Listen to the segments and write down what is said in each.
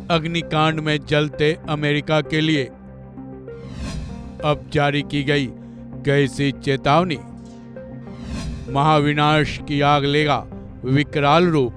अग्निकांड में जलते अमेरिका के लिए अब जारी की गई कैसी चेतावनी। महाविनाश की आग लेगा विकराल रूप।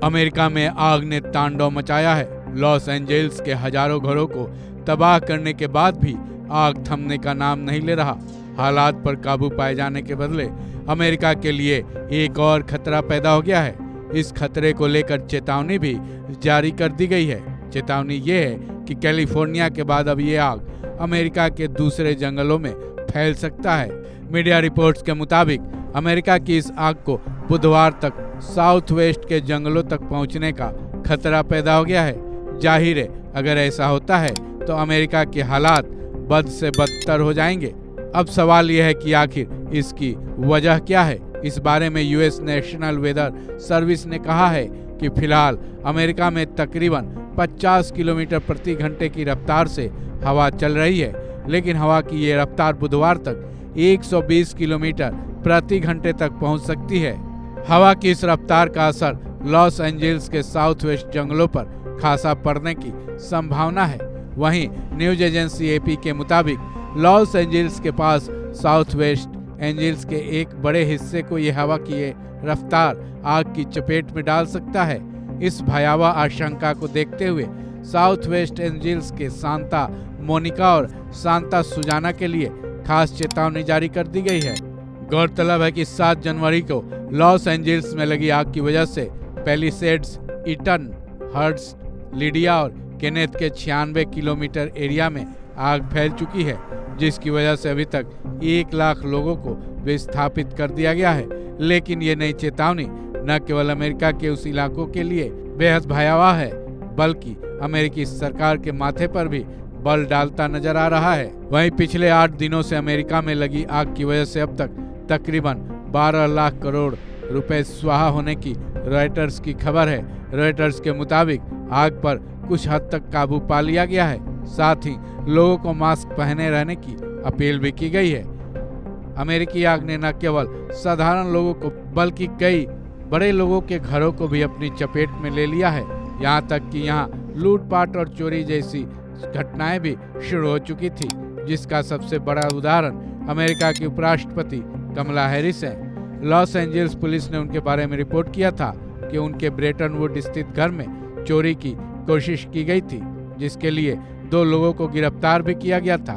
अमेरिका में आग ने तांडव मचाया है। लॉस एंजेल्स के हजारों घरों को तबाह करने के बाद भी आग थमने का नाम नहीं ले रहा। हालात पर काबू पाए जाने के बदले अमेरिका के लिए एक और खतरा पैदा हो गया है। इस खतरे को लेकर चेतावनी भी जारी कर दी गई है। चेतावनी ये है कि कैलिफोर्निया के बाद अब ये आग अमेरिका के दूसरे जंगलों में फैल सकता है। मीडिया रिपोर्ट्स के मुताबिक अमेरिका की इस आग को बुधवार तक साउथ वेस्ट के जंगलों तक पहुंचने का खतरा पैदा हो गया है। जाहिर है, अगर ऐसा होता है तो अमेरिका के हालात बद से बदतर हो जाएंगे। अब सवाल यह है कि आखिर इसकी वजह क्या है। इस बारे में यूएस नेशनल वेदर सर्विस ने कहा है कि फिलहाल अमेरिका में तकरीबन 50 किलोमीटर प्रति घंटे की रफ्तार से हवा चल रही है, लेकिन हवा की ये रफ्तार बुधवार तक 120 किलोमीटर प्रति घंटे तक पहुंच सकती है। हवा की इस रफ्तार का असर लॉस एंजेल्स के साउथ वेस्ट जंगलों पर खासा पड़ने की संभावना है। वहीं न्यूज एजेंसी एपी के मुताबिक लॉस एंजेल्स के पास साउथ वेस्ट एंजेल्स के एक बड़े हिस्से को ये हवा की ये रफ्तार आग की चपेट में डाल सकता है। इस भयावह आशंका को देखते हुए साउथ वेस्ट एंजेल्स के सांता मोनिका और सांता सुजाना के लिए खास चेतावनी जारी कर दी गई है। गौरतलब है कि 7 जनवरी को लॉस एंजेल्स में लगी आग की वजह से पैलिसेड्स, ईटन, हर्ट्स, लिडिया और केनेथ के 96 किलोमीटर एरिया में आग फैल चुकी है, जिसकी वजह से अभी तक 1 लाख लोगों को विस्थापित कर दिया गया है। लेकिन ये नई चेतावनी न केवल अमेरिका के उस इलाकों के लिए बेहद भयावह है, बल्कि अमेरिकी सरकार के माथे पर भी बल डालता नजर आ रहा है। वहीं पिछले 8 दिनों से अमेरिका में लगी आग की वजह से अब तक तकरीबन 12 लाख करोड़ रुपए स्वाहा होने की रॉयटर्स की खबर है। रॉयटर्स के मुताबिक आग पर कुछ हद तक काबू पा लिया गया है। साथ ही लोगों को मास्क पहने रहने की अपील भी की गई है। अमेरिकी आग ने न केवल साधारण लोगों को बल्कि कई बड़े लोगों के घरों को भी अपनी चपेट में ले लिया है। यहाँ तक कि यहाँ लूटपाट और चोरी जैसी घटनाएं भी शुरू हो चुकी थी, जिसका सबसे बड़ा उदाहरण अमेरिका की उपराष्ट्रपति कमला हैरिस हैं। लॉस एंजेल्स पुलिस ने उनके बारे में रिपोर्ट किया था कि उनके ब्रेटन वुड स्थित घर में चोरी की कोशिश की गई थी, जिसके लिए 2 लोगों को गिरफ्तार भी किया गया था।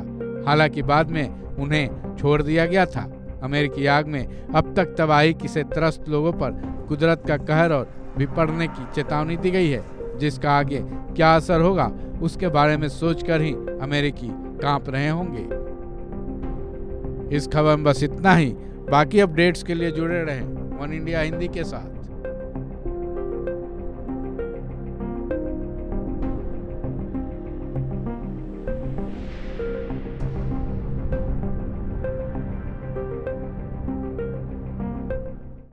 हालांकि बाद में उन्हें छोड़ दिया गया था। अमेरिकी आग में अब तक तबाही से त्रस्त लोगों पर कुदरत का कहर और विपड़ने की चेतावनी दी गई है, जिसका आगे क्या असर होगा उसके बारे में सोचकर ही अमेरिकी कांप रहे होंगे। इस खबर में बस इतना ही। बाकी अपडेट्स के लिए जुड़े रहें वन इंडिया हिंदी के साथ।